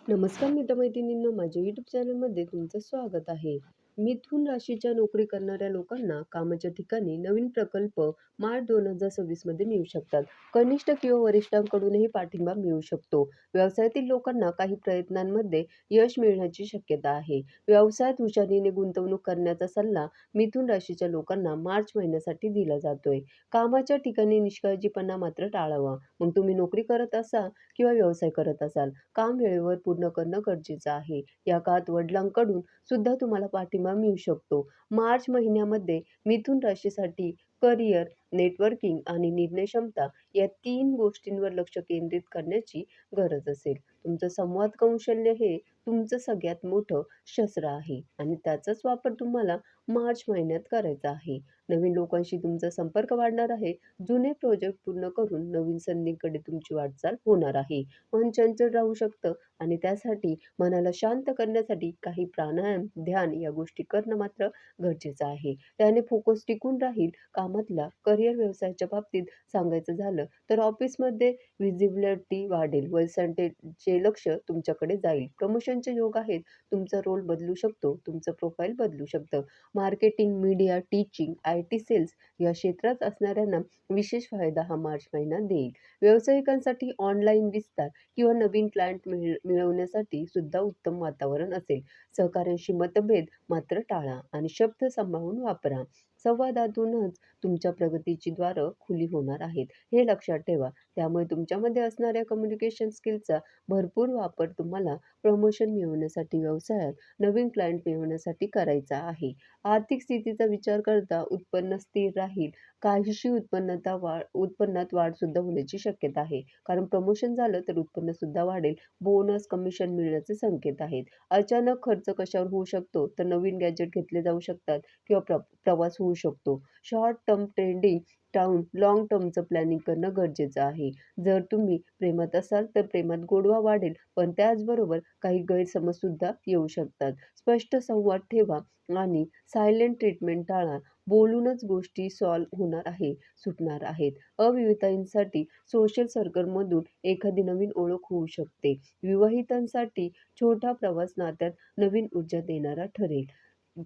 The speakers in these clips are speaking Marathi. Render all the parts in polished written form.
नमस्कार मित्रमैत्रिणींनो, माझ्या YouTube चॅनलमध्ये तुमचं स्वागत आहे. मिथुन राशीच्या नोकरी करणाऱ्या लोकांना कामाच्या ठिकाणी नवीन प्रकल्प मार्च 2026 मध्ये मिळू शकतात. कनिष्ठ किंवा वरिष्ठांकडूनही पाठिंबा मिळू शकतो. व्यवसायातील लोकांना काही प्रयत्नांमध्ये यश मिळण्याची शक्यता आहे. व्यवसायात हुशारीने गुंतवणूक करण्याचा सल्ला मिथुन राशीच्या लोकांना मार्च महिन्यासाठी दिला जातोय. कामाच्या ठिकाणी निष्काळजीपणा मात्र टाळावा. मग तुम्ही नोकरी करत असाल किंवा व्यवसाय करत असाल, काम वेळेवर पूर्ण करणं गरजेचं आहे. या काळात वडिलांकडून सुद्धा तुम्हाला पाठिंबा मिळू शकतो. मार्च महिन्यामध्ये मिथुन राशीसाठी करिअर, नेटवर्किंग आणि निर्णय क्षमता या 3 गोष्टींवर लक्ष केंद्रित करण्याची गरज असेल. तुमचं संवाद कौशल्य हे तुमचं सगळ्यात मोठं शस्त्र आहे आणि त्याचाच वापर तुम्हाला मार्च महिन्यात करायचा आहे. नवीन लोकांशी तुमचा संपर्क वाढणार आहे. जुने प्रोजेक्ट पूर्ण करून नवीन संधींकडे तुमची वाटचाल होणार आहे. मन चंचल राहू शकतं आणि त्यासाठी मनाला शांत करण्यासाठी काही प्राणायाम, ध्यान या गोष्टी करणं मात्र गरजेचं आहे. त्याने फोकस टिकून राहील. कामातल्या करिअर व्यवसायाच्या बाबतीत सांगायचं झालं तर ऑफिसमध्ये व्हिजिबिलिटी वाढेल. व्यवसायाचे लक्ष तुमच्याकडे जाईल. प्रमोशनचे योग आहेत. तुमचा रोल बदलू शकतो. तुमचं प्रोफाईल बदलू शकतं. Marketing, media, teaching, IT sales या क्षेत्रात असणाऱ्यांना विशेष फायदा हा मार्च महिना देईल. व्यावसायिकांसाठी ऑनलाईन विस्तार किंवा नवीन क्लायंट मिळवण्यासाठी सुद्धा उत्तम वातावरण असेल. सहकाऱ्यांशी मतभेद मात्र टाळा आणि शब्द सांभाळून वापरा. संवादातूनच तुमच्या प्रगतीची द्वारं खुली होणार आहेत, हे लक्षात ठेवा. त्यामुळे तुमच्यामध्ये असणाऱ्या कम्युनिकेशन स्किलचा भरपूर वापर तुम्हाला प्रमोशन मिळवण्यासाठी, व्यवसायात नवीन क्लायंट मिळवण्यासाठी करायचा आहे. आर्थिक स्थितीचा विचार करता उत्पन्न स्थिर राहील. काहीशी उत्पन्नात वाढ सुद्धा होण्याची शक्यता आहे. कारण प्रमोशन झालं तर उत्पन्न सुद्धा वाढेल. बोनस, कमिशन मिळण्याचे संकेत आहेत. अचानक खर्च कशावर होऊ शकतो तर नवीन गॅजेट घेतले जाऊ शकतात किंवा प्रवास होऊ शकतो. शॉर्ट टर्म ट्रेंडिंग टाळून लाँग टर्मचं प्लॅनिंग करणं गरजेचं आहे. जर तुम्ही प्रेमात असाल तर प्रेमात गोडवा वाढेल, पण त्याचबरोबर काही गैरसमज सुद्धा येऊ शकतात. स्पष्ट संवाद ठेवा आणि सायलेंट ट्रीटमेंट टाळा. बोलूनच गोष्टी सॉल्व्ह होणार आहे, सुटणार आहेत. अविवाहितांसाठी सोशल सर्कलमधून एखादी नवीन ओळख होऊ शकते. विवाहितांसाठी छोटा प्रवास नात्यात नवीन ऊर्जा देणारा ठरेल.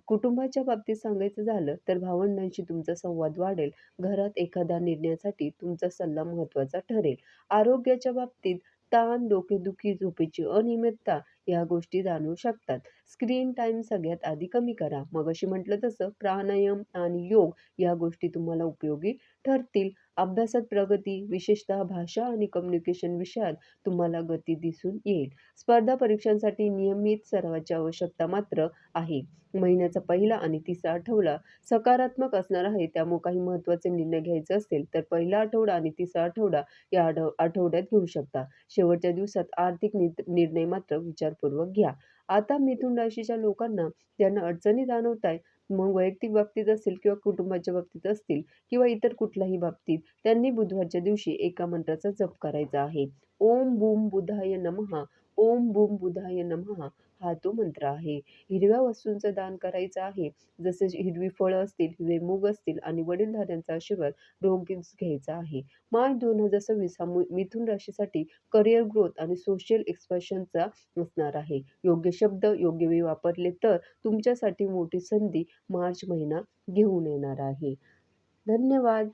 कुटुंबाच्या बाबतीत सांगायचं झालं तर भावंडांशी तुमचा संवाद वाढेल. घरात एखाद्या निर्णयासाठी तुमचा सल्ला महत्त्वाचा ठरेल. आरोग्याच्या बाबतीत ताण, डोकेदुखी, झोपेची अनियमितता या गोष्टी जाणवू शकतात. स्क्रीन टाईम सगळ्यात आधी कमी करा. मगाशी म्हटलं तसं प्राणायाम आणि योग या गोष्टी तुम्हाला उपयोगी ठरतील. अभ्यासात प्रगती, विशेषतः भाषा आणि कम्युनिकेशन विषयात तुम्हाला गती दिसून येईल. स्पर्धा परीक्षांसाठी नियमित सरावाची आवश्यकता मात्र आहे. महिन्याचा पहिला आणि तिसरा आठवडा सकारात्मक असणार आहे. त्यामुळे काही महत्त्वाचे निर्णय घ्यायचे असेल तर पहिला आठवडा आणि तिसरा आठवडा या आठवड्यात घेऊ शकता. शेवटच्या दिवसात आर्थिक निर्णय मात्र विचारपूर्वक घ्या. आता मिथुन राशीच्या लोकांना ज्यांना अडचणी जाणवताय, मग वैयक्तिक बाबतीत असेल किंवा कुटुंबाच्या बाबतीत असतील किंवा इतर कुठल्याही बाबतीत, त्यांनी बुधवारच्या दिवशी एका मंत्राचा जप करायचा आहे. ओम बूम बुधाय नमः, ओम बूम बुधाय नमः हा तो मंत्र आहे. हिरव्या वस्तूंचं दान करायचं आहे. जसे हिरवी फळं असतील, हिरवे मूग असतील आणि वडीलधाऱ्यांचा आशीर्वाद रोखीच घ्यायचा आहे. मार्च 2026 हा मिथुन राशीसाठी करिअर ग्रोथ आणि सोशल एक्सप्रेशनचा असणार आहे. योग्य शब्द योग्य वेळी वापरले तर तुमच्यासाठी मोठी संधी मार्च महिना घेऊन येणार आहे. धन्यवाद.